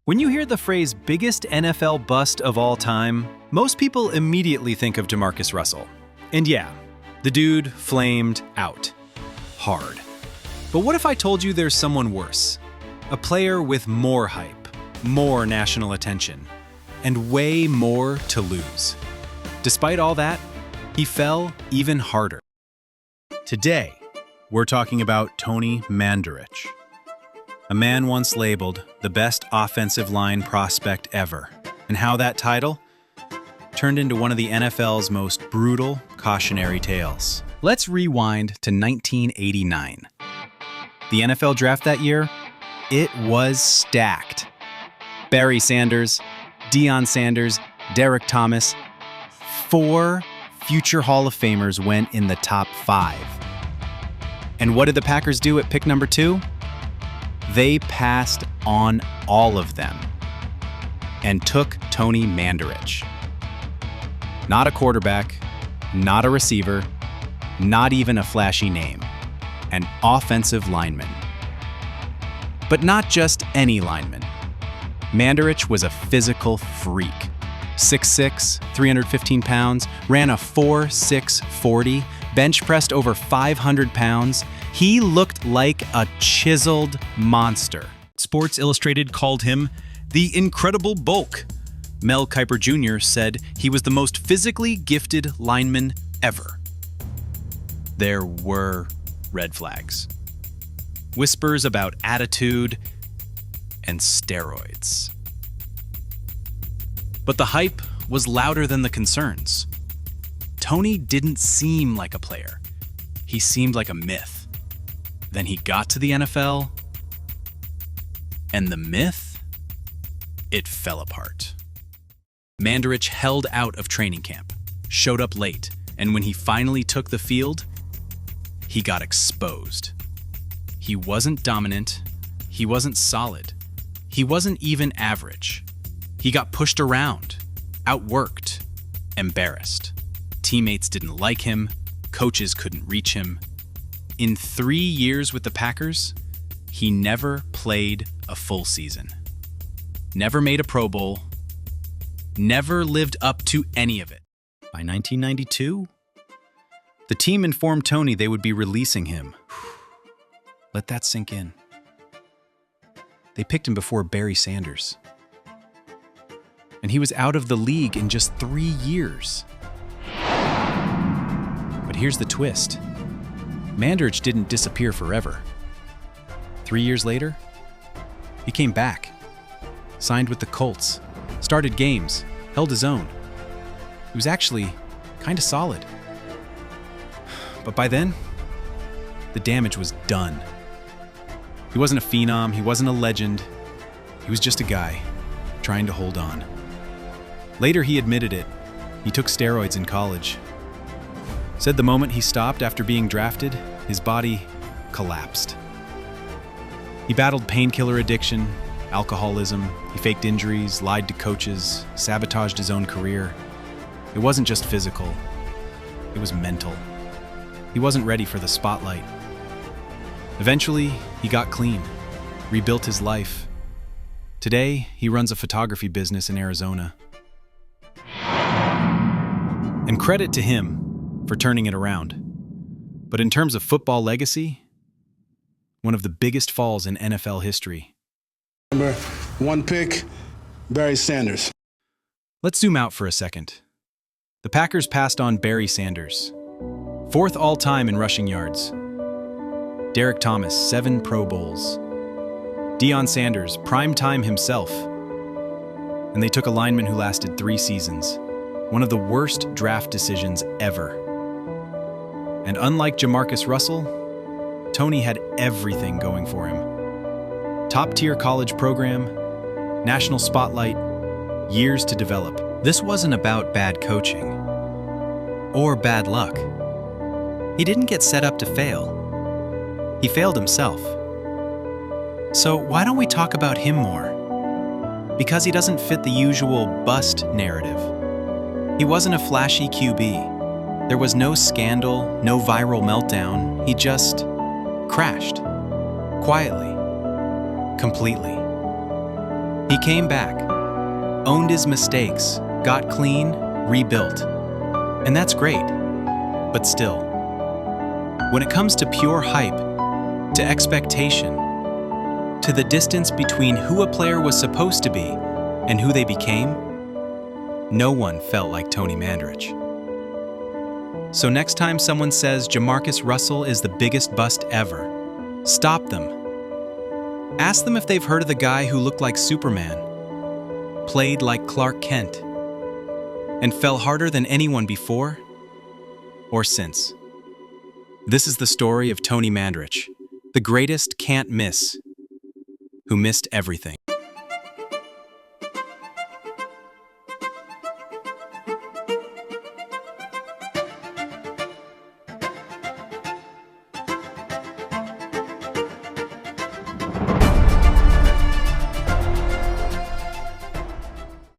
When you hear the phrase biggest NFL bust of all time, most people immediately think of Jamarcus Russell. And yeah, the dude flamed out. Hard. But what if I told you there's someone worse? A player with more hype, more national attention, and way more to lose. Despite all that, he fell even harder. Today, we're talking about Tony Mandarich, a man once labeled the best offensive line prospect ever, and how that title turned into one of the NFL's most brutal cautionary tales. Let's rewind to 1989. The NFL draft that year, it was stacked. Barry Sanders, Deion Sanders, Derek Thomas, 4 future Hall of Famers went in the top 5. And what did the Packers do at pick number 2? They passed on all of them and took Tony Mandarich. Not a quarterback, not a receiver, not even a flashy name, an offensive lineman. But not just any lineman. Mandarich was a physical freak. 6'6", 315 pounds, ran a 4.6 40, bench pressed over 500 pounds. He looked like a chiseled monster. Sports Illustrated called him the Incredible Bulk. Mel Kiper Jr. said he was the most physically gifted lineman ever. There were red flags. Whispers about attitude and steroids. But the hype was louder than the concerns. Tony didn't seem like a player. He seemed like a myth. Then he got to the NFL, and the myth, it fell apart. Mandarich held out of training camp, showed up late, and when he finally took the field, he got exposed. He wasn't dominant, he wasn't solid, he wasn't even average. He got pushed around, outworked, embarrassed. Teammates didn't like him, coaches couldn't reach him. In 3 years with the Packers, he never played a full season. Never made a Pro Bowl. Never lived up to any of it. By 1992, the team informed Tony they would be releasing him. Let that sink in. They picked him before Barry Sanders. And he was out of the league in just 3 years. But here's the twist. Mandarich didn't disappear forever. 3 years later, he came back, signed with the Colts, started games, held his own. He was actually kind of solid. But by then, the damage was done. He wasn't a phenom, he wasn't a legend. He was just a guy trying to hold on. Later, he admitted it. He took steroids in college. Said the moment he stopped after being drafted, his body collapsed. He battled painkiller addiction, alcoholism, he faked injuries, lied to coaches, sabotaged his own career. It wasn't just physical, it was mental. He wasn't ready for the spotlight. Eventually, he got clean, rebuilt his life. Today, he runs a photography business in Arizona. And credit to him for turning it around. But in terms of football legacy, one of the biggest falls in NFL history. Number 1 pick, Barry Sanders. Let's zoom out for a second. The Packers passed on Barry Sanders, 4th all-time in rushing yards. Derek Thomas, 7 Pro Bowls. Deion Sanders, prime time himself. And they took a lineman who lasted 3 seasons. One of the worst draft decisions ever. And unlike Jamarcus Russell, Tony had everything going for him. Top-tier college program, national spotlight, years to develop. This wasn't about bad coaching or bad luck. He didn't get set up to fail. He failed himself. So why don't we talk about him more? Because he doesn't fit the usual bust narrative. He wasn't a flashy QB. There was no scandal, no viral meltdown. He just crashed. Quietly. Completely. He came back, owned his mistakes, got clean, rebuilt. And that's great. But still, when it comes to pure hype, to expectation, to the distance between who a player was supposed to be and who they became, no one felt like Tony Mandarich. So next time someone says Jamarcus Russell is the biggest bust ever, stop them. Ask them if they've heard of the guy who looked like Superman, played like Clark Kent, and fell harder than anyone before or since. This is the story of Tony Mandarich, the greatest can't miss, who missed everything.